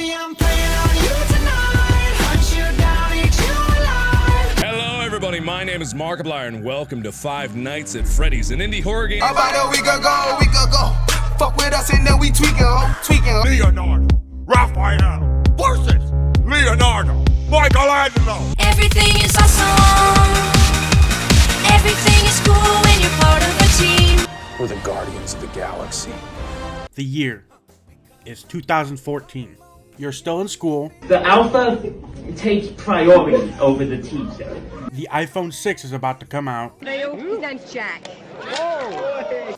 Baby, I'm playing on you tonight. Hunt you down, eat you alive. Hello, everybody. My name is Markiplier, and welcome to Five Nights at Freddy's, an indie horror game. About a week ago. Fuck with us and then we tweaking. Leonardo, Raphael, versus Leonardo, Michelangelo. Everything is awesome. Everything is cool when you're part of a team. We're the Guardians of the Galaxy. The year is 2014. You're still in school. The alpha takes priority over the teacher. The iPhone 6 is about to come out. Presents Jack.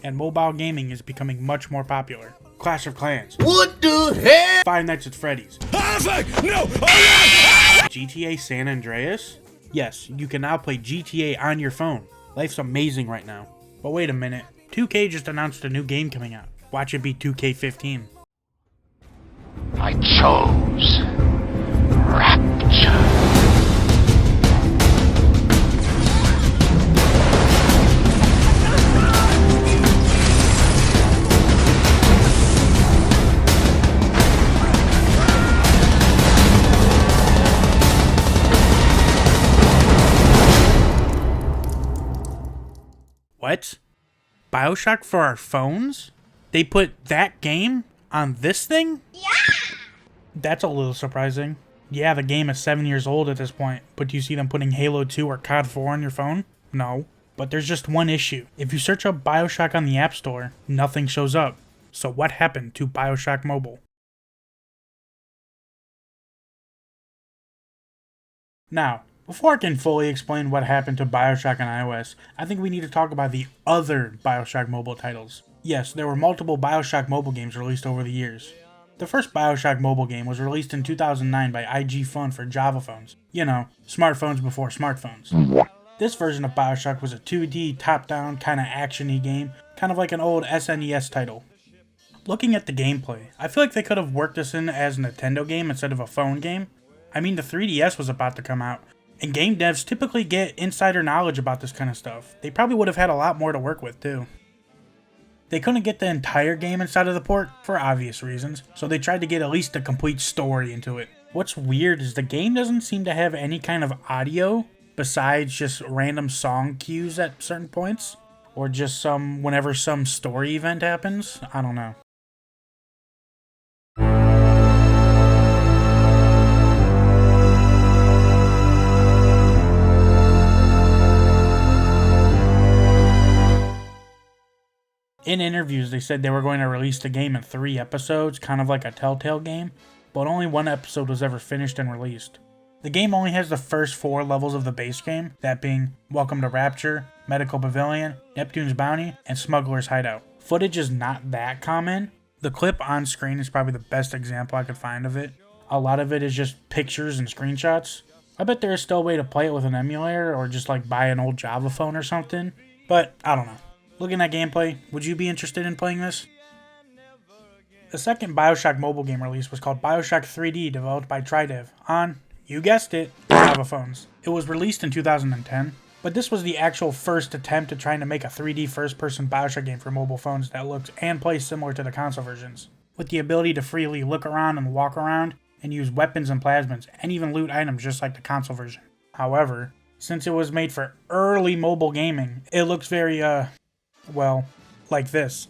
And mobile gaming is becoming much more popular. Clash of Clans. What the hell? Five Nights at Freddy's. No! Oh, yeah! GTA San Andreas? Yes, you can now play GTA on your phone. Life's amazing right now. But wait a minute. 2K just announced a new game coming out. Watch it be 2K15. I chose Rapture. What? Bioshock for our phones? They put that game on this thing? Yeah! That's a little surprising. Yeah, the game is 7 years old at this point, but do you see them putting Halo 2 or COD 4 on your phone? No. But there's just one issue. If you search up Bioshock on the App Store, nothing shows up. So what happened to Bioshock Mobile? Now, before I can fully explain what happened to Bioshock on iOS, I think we need to talk about the other Bioshock mobile titles. Yes, there were multiple Bioshock mobile games released over the years. The first Bioshock mobile game was released in 2009 by IG Phone for Java phones. You know, smartphones before smartphones. This version of Bioshock was a 2D, top-down, kind of action-y game, kind of like an old SNES title. Looking at the gameplay, I feel like they could have worked this in as a Nintendo game instead of a phone game. I mean, the 3DS was about to come out, and game devs typically get insider knowledge about this kind of stuff. They probably would have had a lot more to work with, too. They couldn't get the entire game inside of the port, for obvious reasons, so they tried to get at least a complete story into it. What's weird is the game doesn't seem to have any kind of audio, besides just random song cues at certain points, or just whenever some story event happens. I don't know. In interviews, they said they were going to release the game in 3 episodes, kind of like a Telltale game, but only 1 episode was ever finished and released. The game only has the first 4 levels of the base game, that being Welcome to Rapture, Medical Pavilion, Neptune's Bounty, and Smuggler's Hideout. Footage is not that common. The clip on screen is probably the best example I could find of it. A lot of it is just pictures and screenshots. I bet there is still a way to play it with an emulator or just like buy an old Java phone or something, but I don't know. Looking at gameplay, would you be interested in playing this? The second Bioshock mobile game release was called Bioshock 3D, developed by Tridev on, you guessed it, Java phones. It was released in 2010, but this was the actual first attempt at trying to make a 3D first-person Bioshock game for mobile phones that looked and plays similar to the console versions, with the ability to freely look around and walk around, and use weapons and plasmids, and even loot items just like the console version. However, since it was made for early mobile gaming, it looks very, well, like this.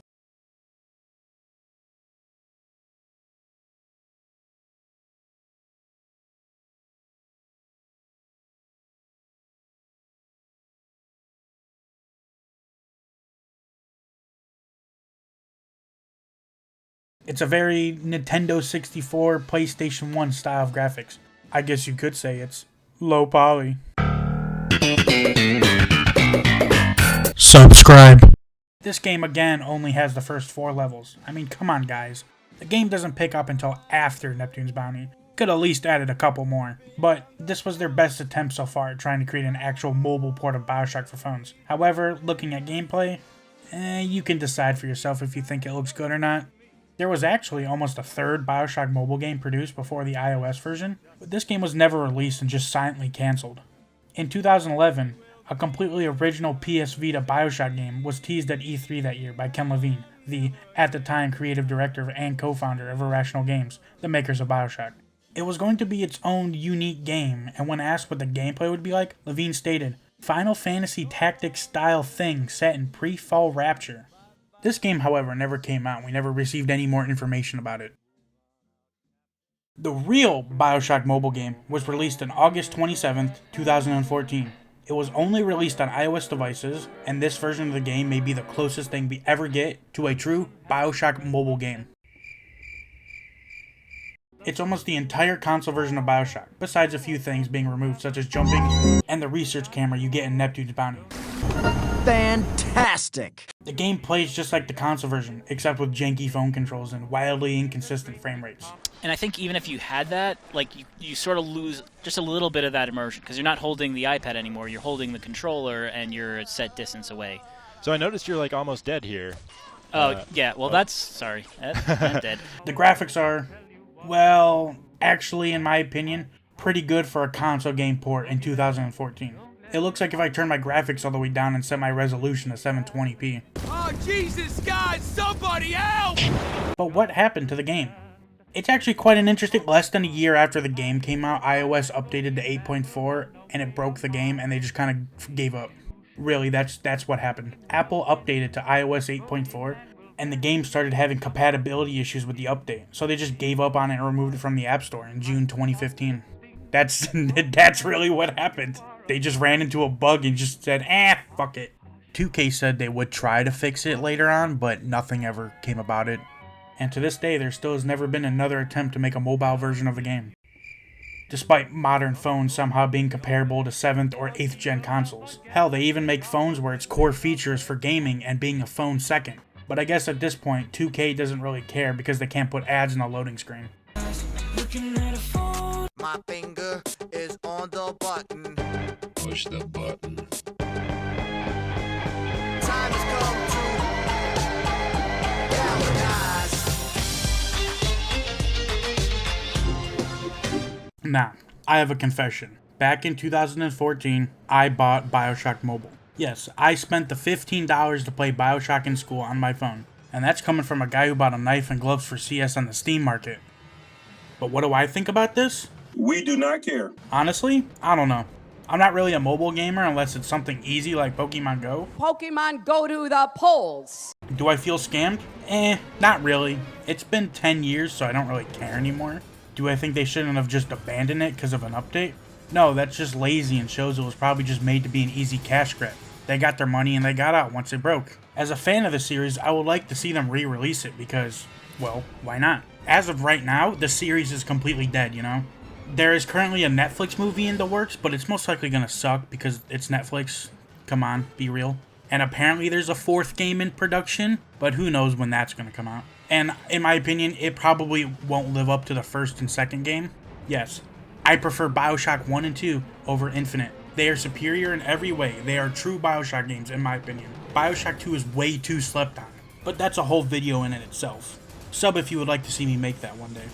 It's a very Nintendo 64, PlayStation 1 style of graphics. I guess you could say it's low poly. Subscribe. This game again only has the first 4 levels. I mean, come on guys. The game doesn't pick up until after Neptune's Bounty. Could at least added a couple more. But this was their best attempt so far at trying to create an actual mobile port of Bioshock for phones. However, looking at gameplay, you can decide for yourself if you think it looks good or not. There was actually almost a third Bioshock mobile game produced before the iOS version, but this game was never released and just silently cancelled. In 2011, a completely original PS Vita Bioshock game was teased at E3 that year by Ken Levine, the, at the time, creative director and co-founder of Irrational Games, the makers of Bioshock. It was going to be its own unique game, and when asked what the gameplay would be like, Levine stated, Final Fantasy Tactics style thing set in pre-fall Rapture. This game, however, never came out, and we never received any more information about it. The real Bioshock mobile game was released on August 27th, 2014. It was only released on iOS devices, and this version of the game may be the closest thing we ever get to a true Bioshock mobile game. It's almost the entire console version of Bioshock, besides a few things being removed, such as jumping and the research camera you get in Neptune's Bounty. Fantastic! The game plays just like the console version, except with janky phone controls and wildly inconsistent frame rates. And I think even if you had that, like you sort of lose just a little bit of that immersion, because you're not holding the iPad anymore, you're holding the controller and you're a set distance away. So I noticed you're like almost dead here. Oh, yeah, well that's, sorry, I'm dead. The graphics are, well, actually in my opinion, pretty good for a console game port in 2014. It looks like if I turn my graphics all the way down and set my resolution to 720p. Oh, Jesus, God, somebody help! But what happened to the game? It's actually quite an interesting, less than a year after the game came out, iOS updated to 8.4 and it broke the game and they just kind of gave up. Really, that's what happened. Apple updated to iOS 8.4 and the game started having compatibility issues with the update. So they just gave up on it and removed it from the App Store in June 2015. That's really what happened. They just ran into a bug and just said, fuck it. 2K said they would try to fix it later on, but nothing ever came about it. And to this day, there still has never been another attempt to make a mobile version of the game. Despite modern phones somehow being comparable to 7th or 8th gen consoles. Hell, they even make phones where its core feature is for gaming and being a phone second. But I guess at this point, 2K doesn't really care because they can't put ads in the loading screen. My finger is on the button. Push the button. Time has come to galvanize. Now, I have a confession. Back in 2014, I bought Bioshock Mobile. Yes, I spent the $15 to play Bioshock in school on my phone. And that's coming from a guy who bought a knife and gloves for CS on the Steam market. But what do I think about this? We do not care. Honestly, I don't know. I'm not really a mobile gamer unless it's something easy like Pokemon Go. Pokemon go to the polls. Do I feel scammed? Not really. It's been 10 years, so I don't really care anymore. Do I think they shouldn't have just abandoned it because of an update? No, that's just lazy and shows it was probably just made to be an easy cash grab. They got their money and they got out once it broke. As a fan of the series, I would like to see them re-release it because, well, why not? As of right now, the series is completely dead, you know? There is currently a Netflix movie in the works, but it's most likely gonna suck because it's Netflix. Come on, be real. And apparently there's a 4th game in production, but who knows when that's gonna come out. And in my opinion, it probably won't live up to the 1st and 2nd game. Yes, I prefer Bioshock 1 and 2 over Infinite. They are superior in every way. They are true Bioshock games in my opinion. Bioshock 2 is way too slept on, but that's a whole video in itself. Sub if you would like to see me make that one day.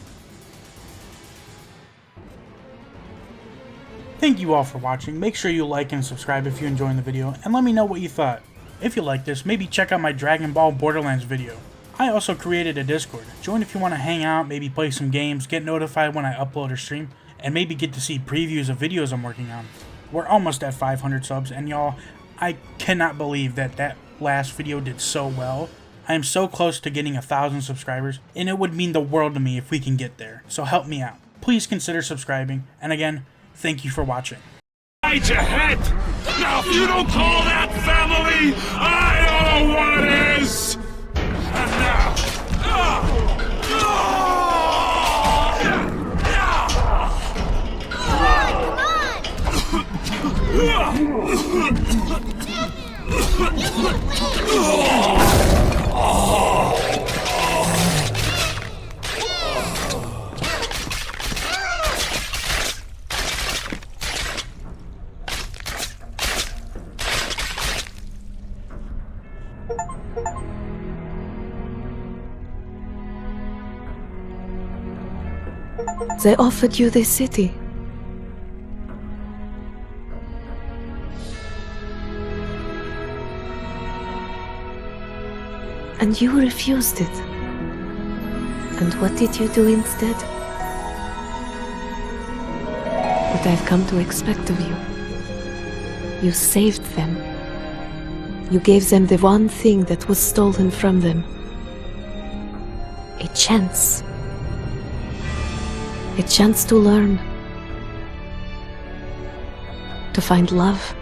Thank you all for watching. Make sure you like and subscribe if you're enjoying the video, and let me know what you thought. If you like this, maybe check out my Dragon Ball Borderlands video. I also created a Discord. Join if you want to hang out, maybe play some games, get notified when I upload or stream, and maybe get to see previews of videos I'm working on. We're almost at 500 subs, and y'all, I cannot believe that last video did so well. I am so close to getting 1,000 subscribers, and it would mean the world to me if we can get there. So help me out. Please consider subscribing, and again, thank you for watching. Hide your head! Now, if you don't call that family, I know what is! And now... They offered you this city. And you refused it. And what did you do instead? What I've come to expect of you. You saved them. You gave them the one thing that was stolen from them. A chance. A chance to learn. To find love.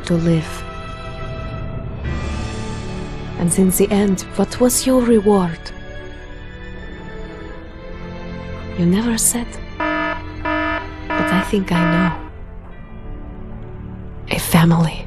To live. And in the end, what was your reward? You never said. But I think I know. A family.